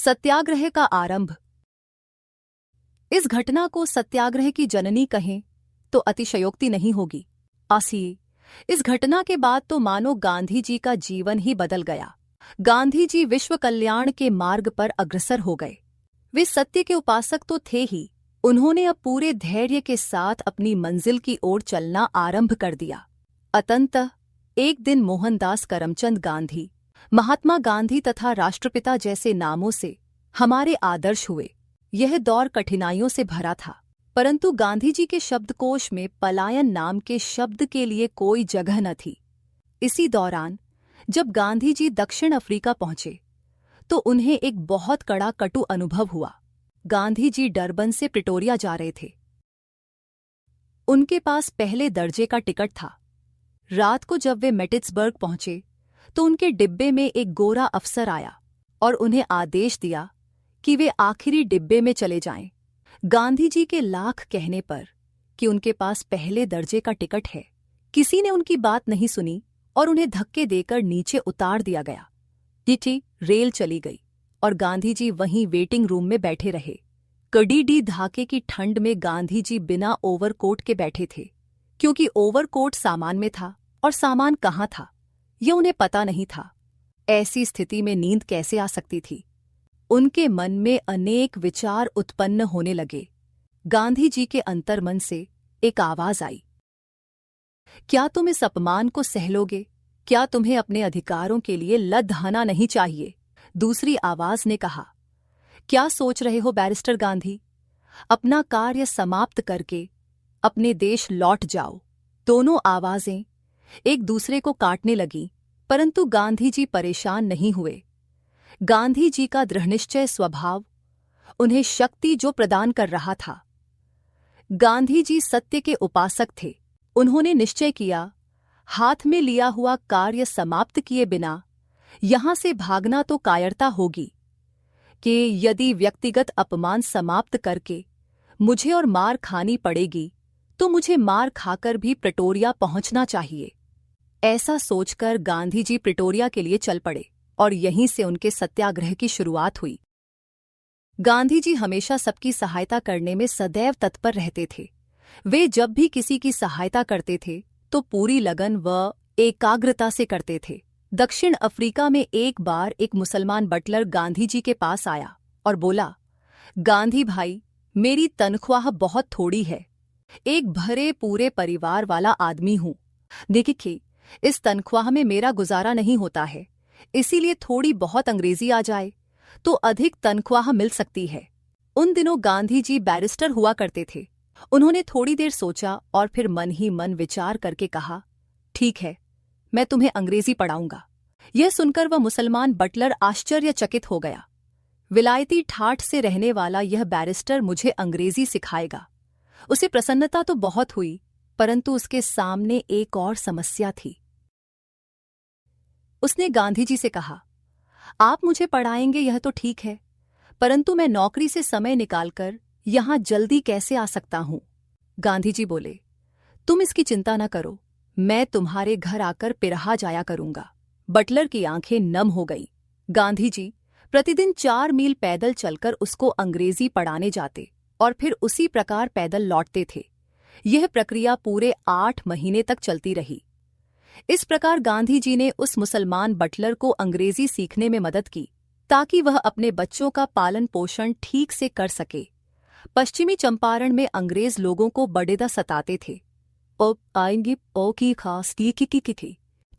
सत्याग्रह का आरंभ। इस घटना को सत्याग्रह की जननी कहें तो अतिशयोक्ति नहीं होगी। इस घटना के बाद तो मानो गांधी जी का जीवन ही बदल गया। गांधी जी विश्व कल्याण के मार्ग पर अग्रसर हो गए। वे सत्य के उपासक तो थे ही, उन्होंने अब पूरे धैर्य के साथ अपनी मंजिल की ओर चलना आरंभ कर दिया। अतंतः एक दिन मोहनदास करमचंद गांधी, महात्मा गांधी तथा राष्ट्रपिता जैसे नामों से हमारे आदर्श हुए। यह दौर कठिनाइयों से भरा था, परंतु गांधी जी के शब्दकोश में पलायन नाम के शब्द के लिए कोई जगह न थी। इसी दौरान जब गांधी जी दक्षिण अफ्रीका पहुंचे तो उन्हें एक बहुत कड़ा कटु अनुभव हुआ। गांधी जी डरबन से प्रिटोरिया जा रहे थे। उनके पास पहले दर्जे का टिकट था। रात को जब वे मैटिट्सबर्ग पहुंचे तो उनके डिब्बे में एक गोरा अफसर आया और उन्हें आदेश दिया कि वे आखिरी डिब्बे में चले जाएं। गांधी जी के लाख कहने पर कि उनके पास पहले दर्जे का टिकट है, किसी ने उनकी बात नहीं सुनी और उन्हें धक्के देकर नीचे उतार दिया गया। रेल चली गई और गांधी जी वहीं वेटिंग रूम में बैठे रहे। कड़ीडी धाके की ठंड में गांधी जी बिना ओवरकोट के बैठे थे, क्योंकि ओवरकोट सामान में था और सामान कहाँ था यह उन्हें पता नहीं था। ऐसी स्थिति में नींद कैसे आ सकती थी? उनके मन में अनेक विचार उत्पन्न होने लगे। गांधी जी के अंतर्मन से एक आवाज आई, क्या तुम इस अपमान को सह लोगे? क्या तुम्हें अपने अधिकारों के लिए लड़ना नहीं चाहिए? दूसरी आवाज ने कहा, क्या सोच रहे हो बैरिस्टर गांधी? अपना कार्य समाप्त करके अपने देश लौट जाओ। दोनों आवाजें एक दूसरे को काटने लगीं, परंतु गांधी जी परेशान नहीं हुए। गांधी जी का दृढ़निश्चय स्वभाव उन्हें शक्ति जो प्रदान कर रहा था। गांधी जी सत्य के उपासक थे। उन्होंने निश्चय किया, हाथ में लिया हुआ कार्य समाप्त किए बिना यहां से भागना तो कायरता होगी, कि यदि व्यक्तिगत अपमान समाप्त करके मुझे और मार खानी पड़ेगी तो मुझे मार खाकर भी प्रिटोरिया पहुंचना चाहिए। ऐसा सोचकर गांधी जी प्रिटोरिया के लिए चल पड़े और यहीं से उनके सत्याग्रह की शुरुआत हुई। गांधी जी हमेशा सबकी सहायता करने में सदैव तत्पर रहते थे। वे जब भी किसी की सहायता करते थे तो पूरी लगन व एकाग्रता से करते थे। दक्षिण अफ्रीका में एक बार एक मुसलमान बटलर गांधी जी के पास आया और बोला, गांधी भाई, मेरी तनख्वाह बहुत थोड़ी है, एक भरे पूरे परिवार वाला आदमी हूं। देखिए, इस तनख्वाह में मेरा गुजारा नहीं होता है, इसीलिए थोड़ी बहुत अंग्रेजी आ जाए तो अधिक तनख्वाह मिल सकती है। उन दिनों गांधी जी बैरिस्टर हुआ करते थे। उन्होंने थोड़ी देर सोचा और फिर मन ही मन विचार करके कहा, ठीक है, मैं तुम्हें अंग्रेजी पढ़ाऊंगा। यह सुनकर वह मुसलमान बटलर आश्चर्यचकित हो गया। विलायती ठाठ से रहने वाला यह बैरिस्टर मुझे अंग्रेजी सिखाएगा। उसे प्रसन्नता तो बहुत हुई, परंतु उसके सामने एक और समस्या थी। उसने गांधी जी से कहा, आप मुझे पढ़ाएंगे यह तो ठीक है, परंतु मैं नौकरी से समय निकालकर यहां जल्दी कैसे आ सकता हूं? गांधी जी बोले, तुम इसकी चिंता न करो, मैं तुम्हारे घर आकर पिरहा जाया करूंगा। बटलर की आंखें नम हो गई। गांधी जी प्रतिदिन 4 मील पैदल चलकर उसको अंग्रेजी पढ़ाने जाते और फिर उसी प्रकार पैदल लौटते थे। यह प्रक्रिया पूरे 8 महीने तक चलती रही। इस प्रकार गांधी जी ने उस मुसलमान बटलर को अंग्रेजी सीखने में मदद की ताकि वह अपने बच्चों का पालन पोषण ठीक से कर सके। पश्चिमी चंपारण में अंग्रेज लोगों को बड़ेदा सताते थे।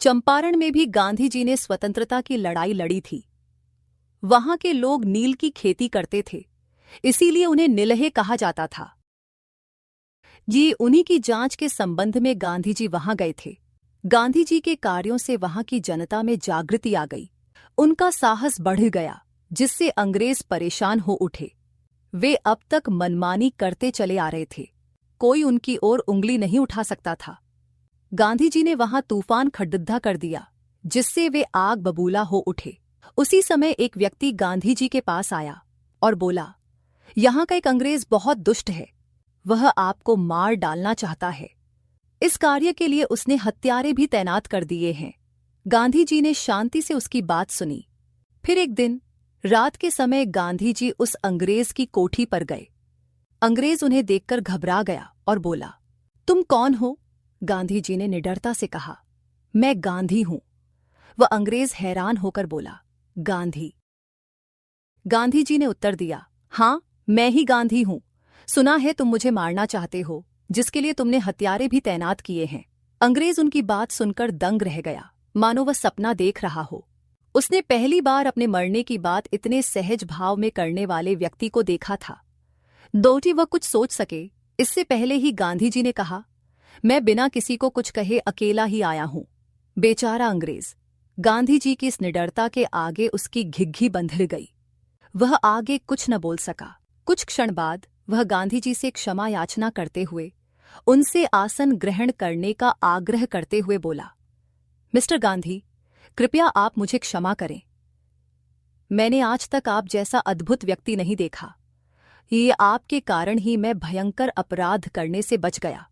चंपारण में भी गांधी जी ने स्वतंत्रता की लड़ाई लड़ी थी। वहां के लोग नील की खेती करते थे, इसीलिए उन्हें निलहे कहा जाता था। ये उन्हीं की जांच के संबंध में गांधी जी वहां गए थे। गांधी जी के कार्यों से वहां की जनता में जागृति आ गई। उनका साहस बढ़ गया, जिससे अंग्रेज परेशान हो उठे। वे अब तक मनमानी करते चले आ रहे थे, कोई उनकी ओर उंगली नहीं उठा सकता था। गांधी जी ने वहां तूफान खड़िद्धा कर दिया, जिससे वे आग बबूला हो उठे। उसी समय एक व्यक्ति गांधी जी के पास आया और बोला, यहाँ का एक अंग्रेज बहुत दुष्ट है, वह आपको मार डालना चाहता है। इस कार्य के लिए उसने हत्यारे भी तैनात कर दिए हैं। गांधी जी ने शांति से उसकी बात सुनी। फिर एक दिन रात के समय गांधी जी उस अंग्रेज की कोठी पर गए। अंग्रेज उन्हें देखकर घबरा गया और बोला, तुम कौन हो? गांधी जी ने निडरता से कहा, मैं गांधी हूं। वह अंग्रेज हैरान होकर बोला, गांधी? गांधी जी ने उत्तर दिया, हां, मैं ही गांधी हूं। सुना है तुम मुझे मारना चाहते हो, जिसके लिए तुमने हथियारे भी तैनात किए हैं। अंग्रेज उनकी बात सुनकर दंग रह गया, मानो वह सपना देख रहा हो। उसने पहली बार अपने मरने की बात इतने सहज भाव में करने वाले व्यक्ति को देखा था। दोटी वह कुछ सोच सके इससे पहले ही गांधी जी ने कहा, मैं बिना किसी को कुछ कहे अकेला ही आया हूं। बेचारा अंग्रेज, गांधी जी की इस निडरता के आगे उसकी घिघी बंधर गई। वह आगे कुछ न बोल सका। कुछ क्षण बाद वह गांधी जी से क्षमा याचना करते हुए, उनसे आसन ग्रहण करने का आग्रह करते हुए बोला, मिस्टर गांधी, कृपया आप मुझे क्षमा करें। मैंने आज तक आप जैसा अद्भुत व्यक्ति नहीं देखा। ये आपके कारण ही मैं भयंकर अपराध करने से बच गया।